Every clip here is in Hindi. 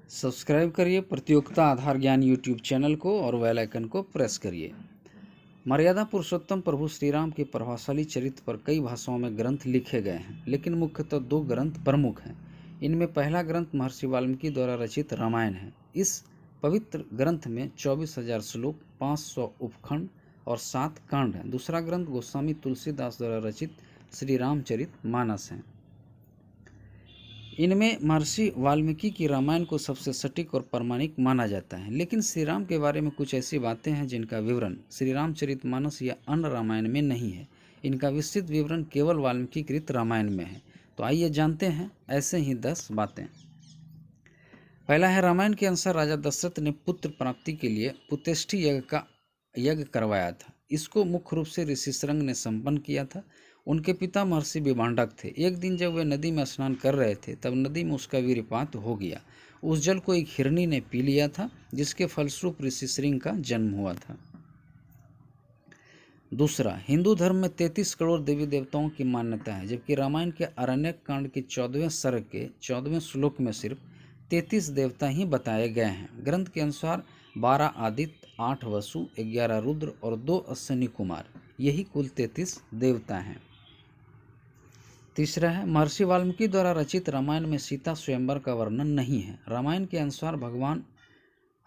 सब्सक्राइब करिए प्रतियोगिता आधार ज्ञान यूट्यूब चैनल को और बेल आइकन को प्रेस करिए। मर्यादा पुरुषोत्तम प्रभु श्री राम के प्रभावशाली चरित्र पर कई भाषाओं में ग्रंथ लिखे गए हैं, लेकिन मुख्यतः दो ग्रंथ प्रमुख हैं। इनमें पहला ग्रंथ महर्षि वाल्मीकि द्वारा रचित रामायण है। इस पवित्र ग्रंथ में 24,000 श्लोक, 500 उपखंड और 7 कांड हैं। दूसरा ग्रंथ गोस्वामी तुलसीदास द्वारा रचित श्री रामचरित मानस है। इनमें महर्षि वाल्मीकि की रामायण को सबसे सटीक और प्रामाणिक माना जाता है, लेकिन श्री राम के बारे में कुछ ऐसी बातें हैं जिनका विवरण श्री रामचरितमानस या अन्य रामायण में नहीं है। इनका विस्तृत विवरण केवल वाल्मीकिकृत रामायण में है। तो आइए जानते हैं ऐसे ही 10 बातें। पहला है, रामायण के अनुसार राजा दशरथ ने पुत्र प्राप्ति के लिए पुतेष्टि यज्ञ करवाया था। इसको मुख्य रूप से ऋषि श्रंग ने संपन्न किया था। उनके पिता महर्षि विभांडक थे। एक दिन जब वे नदी में स्नान कर रहे थे, तब नदी में उसका वीर्यपात हो गया। उस जल को एक हिरनी ने पी लिया था, जिसके फलस्वरूप ऋषि श्रृंग का जन्म हुआ था। दूसरा, हिंदू धर्म में 33 करोड़ देवी देवताओं की मान्यता है, जबकि रामायण के आरण्यक कांड के 14वें सर्ग के 14वें श्लोक में सिर्फ 33 देवता ही बताए गए हैं। ग्रंथ के अनुसार 12 आदित्य, 8 वसु, 11 रुद्र और 2 अश्विनी कुमार, यही कुल 33 देवता हैं। तीसरा है, महर्षि वाल्मीकि द्वारा रचित रामायण में सीता स्वयंवर का वर्णन नहीं है। रामायण के अनुसार भगवान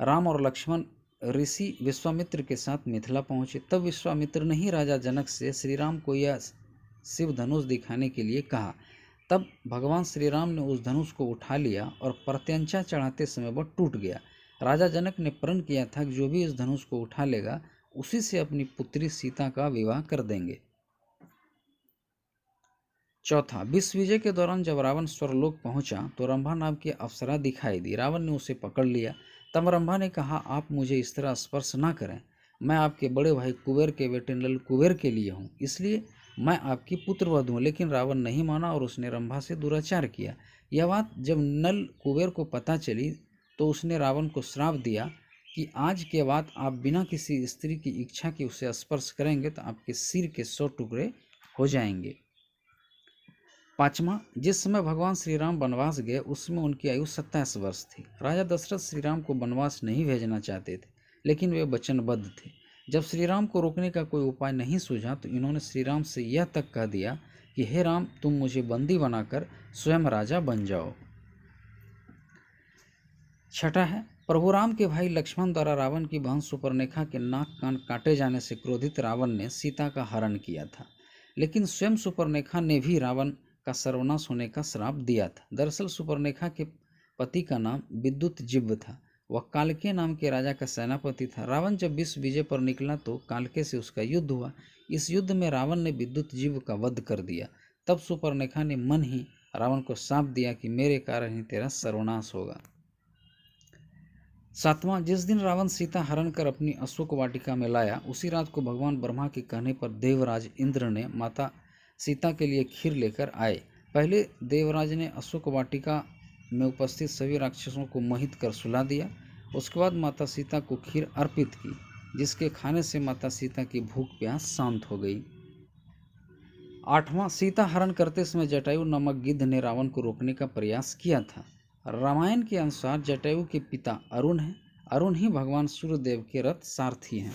राम और लक्ष्मण ऋषि विश्वामित्र के साथ मिथिला पहुंचे। तब विश्वामित्र ने ही राजा जनक से श्री राम को यह शिव धनुष दिखाने के लिए कहा। तब भगवान श्री राम ने उस धनुष को उठा लिया और प्रत्यंचा चढ़ाते समय वह टूट गया। राजा जनक ने प्रण किया था कि जो भी इस धनुष को उठा लेगा, उसी से अपनी पुत्री सीता का विवाह कर देंगे। चौथा, विश्व विजय के दौरान जब रावण स्वर्गलोक पहुंचा तो रंभा नाम की अप्सरा दिखाई दी। रावण ने उसे पकड़ लिया। तब रंभा ने कहा, आप मुझे इस तरह स्पर्श ना करें, मैं आपके बड़े भाई कुबेर के बेटे नल कुबेर के लिए हूँ, इसलिए मैं आपकी पुत्रवधू हूँ। लेकिन रावण नहीं माना और उसने रंभा से दुराचार किया। यह बात जब नल कुबेर को पता चली तो उसने रावण को श्राप दिया कि आज के बाद आप बिना किसी स्त्री की इच्छा के उसे स्पर्श करेंगे तो आपके सिर के 100 टुकड़े हो जाएंगे। पाँचवा, जिस समय भगवान श्री राम वनवास गए उसमें उनकी आयु 27 वर्ष थी। राजा दशरथ श्री राम को वनवास नहीं भेजना चाहते थे, लेकिन वे वचनबद्ध थे। जब श्री राम को रोकने का कोई उपाय नहीं सूझा तो इन्होंने श्री राम से यह तक कह दिया कि हे राम, तुम मुझे बंदी बनाकर स्वयं राजा बन जाओ। छठा है, प्रभु राम के भाई लक्ष्मण द्वारा रावण की बहन सुपर्णरेखा के नाक कान काटे जाने से क्रोधित रावण ने सीता का हरण किया था, लेकिन स्वयं सुपर्णरेखा ने भी रावण का सर्वनाश होने का श्राप दिया था। दरअसल सुपर्णरेखा के पति का नाम विद्युतजिह्व था। वह कालके नाम के राजा का सेनापति था। रावण जब विश्व विजय पर निकला तो कालके से उसका युद्ध हुआ। इस युद्ध में रावण ने विद्युतजिह्व का वध कर दिया। तब सुपर्णरेखा ने मन ही रावण को शाप दिया कि मेरे कारण ही तेरा सर्वनाश होगा। सातवां, जिस दिन रावण सीता हरण कर अपनी अशोक वाटिका में लाया, उसी रात को भगवान ब्रह्मा के कहने पर देवराज इंद्र ने माता सीता के लिए खीर लेकर आए। पहले देवराज ने अशोक वाटिका में उपस्थित सभी राक्षसों को मोहित कर सुला दिया। उसके बाद माता सीता को खीर अर्पित की, जिसके खाने से माता सीता की भूख प्यास शांत हो गई। आठवां, सीता हरण करते समय जटायु नामक गिद्ध ने रावण को रोकने का प्रयास किया था। रामायण के अनुसार जटायु के पिता अरुण हैं। अरुण ही भगवान सूर्यदेव के रथ सारथी हैं।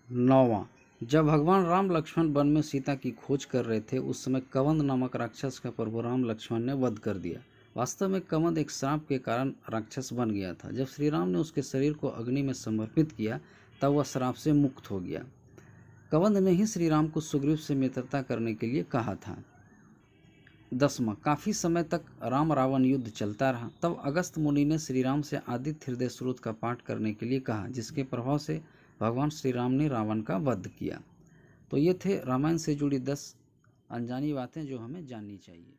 नौवां, जब भगवान राम लक्ष्मण वन में सीता की खोज कर रहे थे, उस समय कवंद नामक राक्षस का प्रभु राम लक्ष्मण ने वध कर दिया। वास्तव में कवंद एक श्राप के कारण राक्षस बन गया था। जब श्री राम ने उसके शरीर को अग्नि में समर्पित किया, तब वह श्राप से मुक्त हो गया। कवंद ने ही श्री राम को सुग्रीव से मित्रता करने के लिए कहा था। 10वां, काफ़ी समय तक राम रावण युद्ध चलता रहा। तब अगस्त्य मुनि ने श्री राम से आदित्य हृदय स्रोत का पाठ करने के लिए कहा, जिसके प्रभाव से भगवान श्री राम ने रावण का वध किया। तो ये थे रामायण से जुड़ी 10 अनजानी बातें जो हमें जाननी चाहिए।